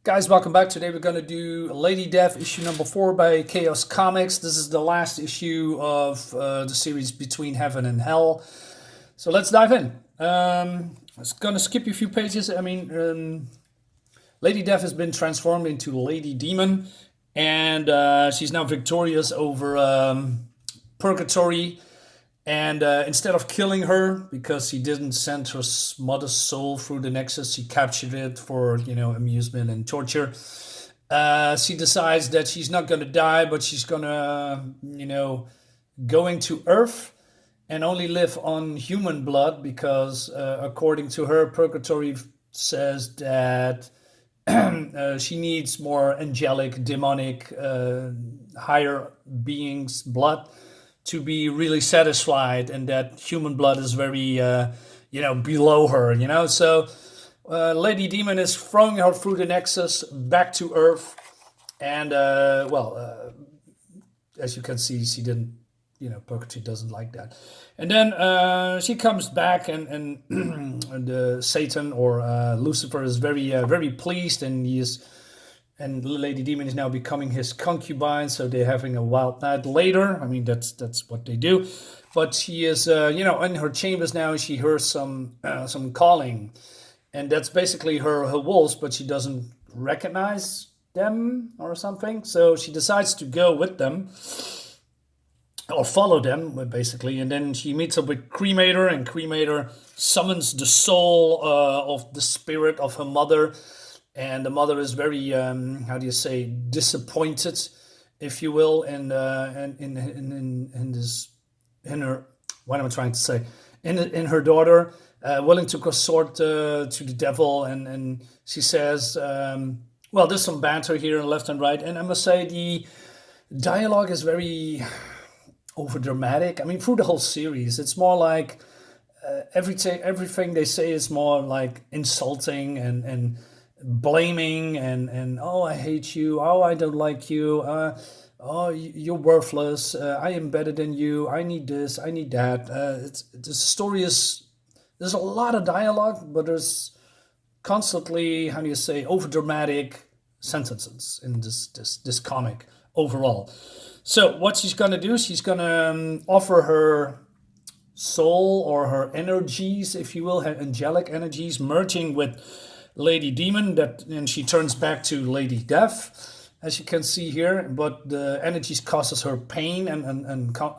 Guys, welcome back. Today we're going to do Lady Death issue number 4 by Chaos Comics. This is the last issue of the series Between Heaven and Hell. So let's dive in. I'm going to skip a few pages. Lady Death has been transformed into Lady Demon, and she's now victorious over Purgatory. And instead of killing her, because she didn't send her mother's soul through the Nexus, she captured it for, amusement and torture. She decides that she's not going to die, but she's going to, go into Earth and only live on human blood because, according to her, Purgatory says that she needs more angelic, demonic, higher beings' blood to be really satisfied, and that human blood is very, below her, So Lady Demon is throwing her through the Nexus back to Earth, and, as you can see, she didn't, Purgatory doesn't like that. And then she comes back, and Satan or Lucifer is very, very pleased, and Lady Demon is now becoming his concubine, so they're having a wild night later. I mean, that's what they do. But she is, in her chambers now. She hears some calling, and that's basically her wolves, but she doesn't recognize them or something. So she decides to go with them or follow them, basically. And then she meets up with Cremator, and Cremator summons the soul of the spirit of her mother. And the mother is very, disappointed, if you will, in her daughter, willing to consort to the devil, and she says, there's some banter here left and right, and I must say the dialogue is very over dramatic. I mean, through the whole series, it's more like everything they say is more like insulting and blaming and oh, I hate you, oh, I don't like you, oh, you're worthless, I am better than you, I need this, I need that. The story there's a lot of dialogue, but there's constantly, over dramatic sentences in this comic overall. So what she's gonna do, she's gonna offer her soul, or her energies, if you will, her angelic energies, merging with Lady Demon, and she turns back to Lady Death, as you can see here. But the energies causes her pain and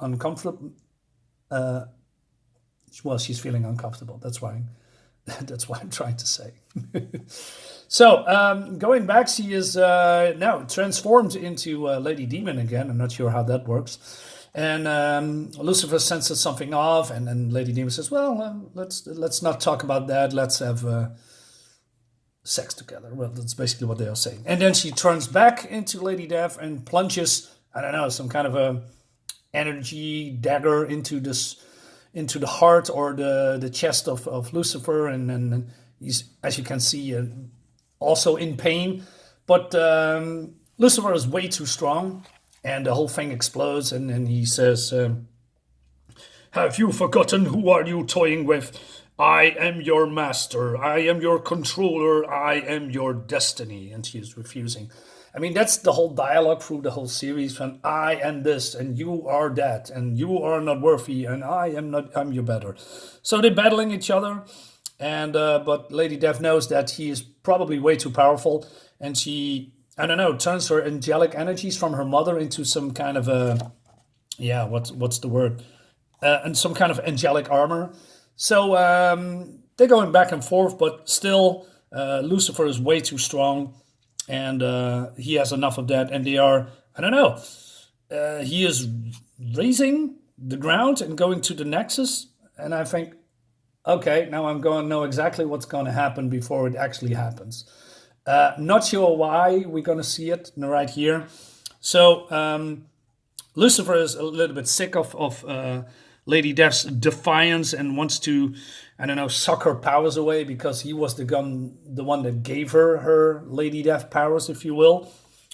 uncomfortable. She's feeling uncomfortable. That's why I'm trying to say. So going back, she is now transformed into Lady Demon again. I'm not sure how that works. And Lucifer senses something off, and then Lady Demon says, "Well, let's not talk about that. Let's have sex together." Well, that's basically what they are saying. And then she turns back into Lady Death and plunges, I don't know, some kind of a energy dagger into the heart or the chest of Lucifer, and he's, as you can see, also in pain. But Lucifer is way too strong, and the whole thing explodes, and then he says, "Have you forgotten who are you toying with? I am your master, I am your controller, I am your destiny." And she is refusing. I mean, that's the whole dialogue through the whole series, from I am this, and you are that, and you are not worthy, and I'm your better. So they're battling each other, and but Lady Death knows that he is probably way too powerful, and she, turns her angelic energies from her mother into some kind of what's the word? And some kind of angelic armor. So they're going back and forth, but still Lucifer is way too strong, and he has enough of that. And they are, he is raising the ground and going to the Nexus. And I think, okay, now I'm going to know exactly what's going to happen before it actually happens. Not sure why we're going to see it right here. So Lucifer is a little bit sick of Lady Death's defiance and wants to, suck her powers away, because he was the one that gave her Lady Death powers, if you will.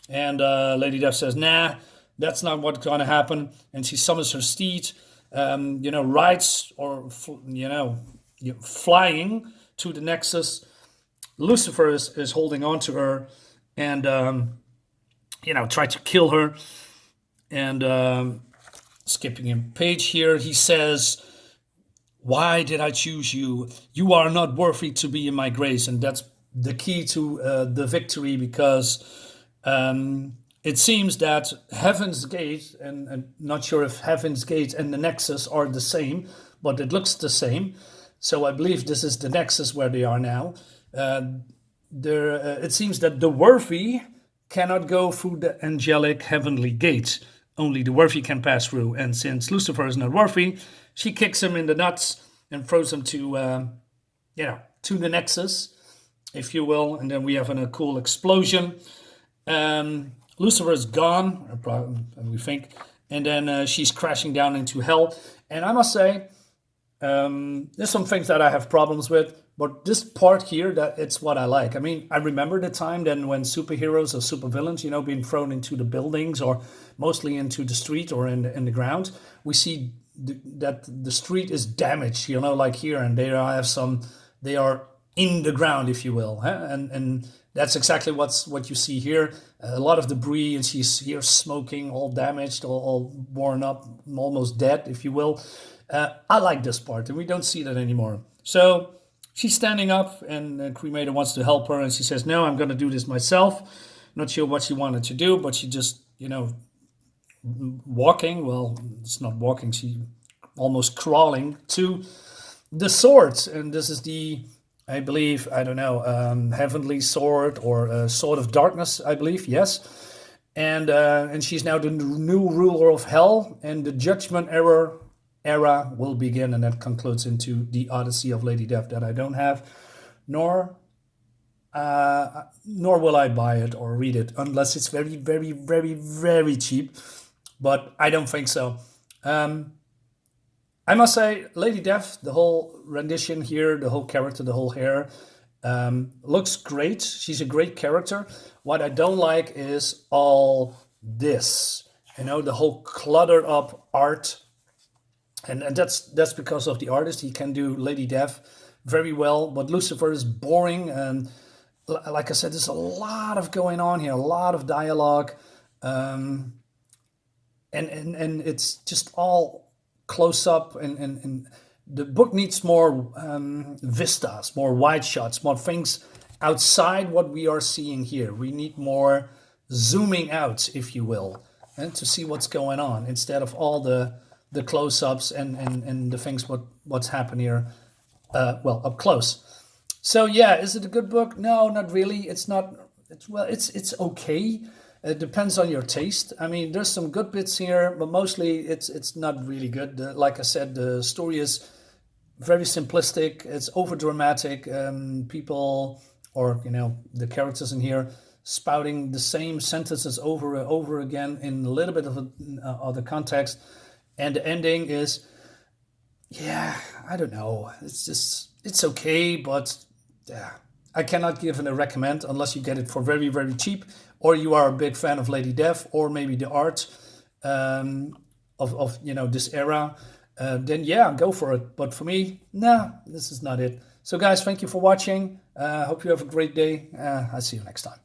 And Lady Death says, "Nah, that's not what's going to happen." And she summons her steed, rides or flying to the Nexus. Lucifer is holding on to her, and try to kill her. And skipping a page here, he says, "Why did I choose you? You are not worthy to be in my grace." And that's the key to the victory, because it seems that Heaven's Gate, and not sure if Heaven's Gate and the Nexus are the same, but it looks the same. So I believe this is the Nexus where they are now. It seems that the worthy cannot go through the angelic heavenly gate. Only the worthy can pass through. And since Lucifer is not worthy, she kicks him in the nuts and throws him to the Nexus, if you will. And then we have a cool explosion. Lucifer is gone, we think. And then she's crashing down into hell. And I must say, there's some things that I have problems with, but this part here, that it's what I like. I mean, I remember the time then when superheroes or supervillains, being thrown into the buildings or mostly into the street or in the ground. We see that the street is damaged, like here, and they are in the ground, if you will, huh? And that's exactly what you see here. A lot of debris, and she's here smoking, all damaged, all worn up, almost dead, if you will. I like this part, and we don't see that anymore. So she's standing up, and Cremator wants to help her, and she says, "No, I'm going to do this myself." Not sure what she wanted to do, but she just, walking. Well, it's not walking. She almost crawling to the sword, and this is I believe, I don't know, heavenly sword or sword of darkness, I believe, yes. And she's now the new ruler of hell, and the judgment era will begin, and that concludes into the Odyssey of Lady Death that I don't have, nor will I buy it or read it unless it's very, very, very, very cheap. But I don't think so. I must say, Lady Death, the whole rendition here, the whole character, the whole hair, looks great. She's a great character. What I don't like is all this, the whole cluttered up art. And that's because of the artist. He can do Lady Death very well, but Lucifer is boring. And like I said, there's a lot of going on here, a lot of dialogue. And it's just all close up, and the book needs more vistas, more wide shots, more things outside what we are seeing here. We need more zooming out, if you will, and to see what's going on instead of all the close-ups and the things what's happened here, up close. So yeah, is it a good book? No, not really. It's not. It's okay. It depends on your taste. I mean, there's some good bits here, but mostly it's not really good. Like I said, the story is very simplistic. It's over dramatic. People, or the characters in here, spouting the same sentences over and over again in a little bit of other context, and the ending is, yeah, I don't know. It's okay, but yeah, I cannot give it a recommend unless you get it for very, very cheap, or you are a big fan of Lady Death, or maybe the art of this era. Then yeah, go for it. But for me, nah, this is not it. So guys, thank you for watching. Hope you have a great day. I'll see you next time.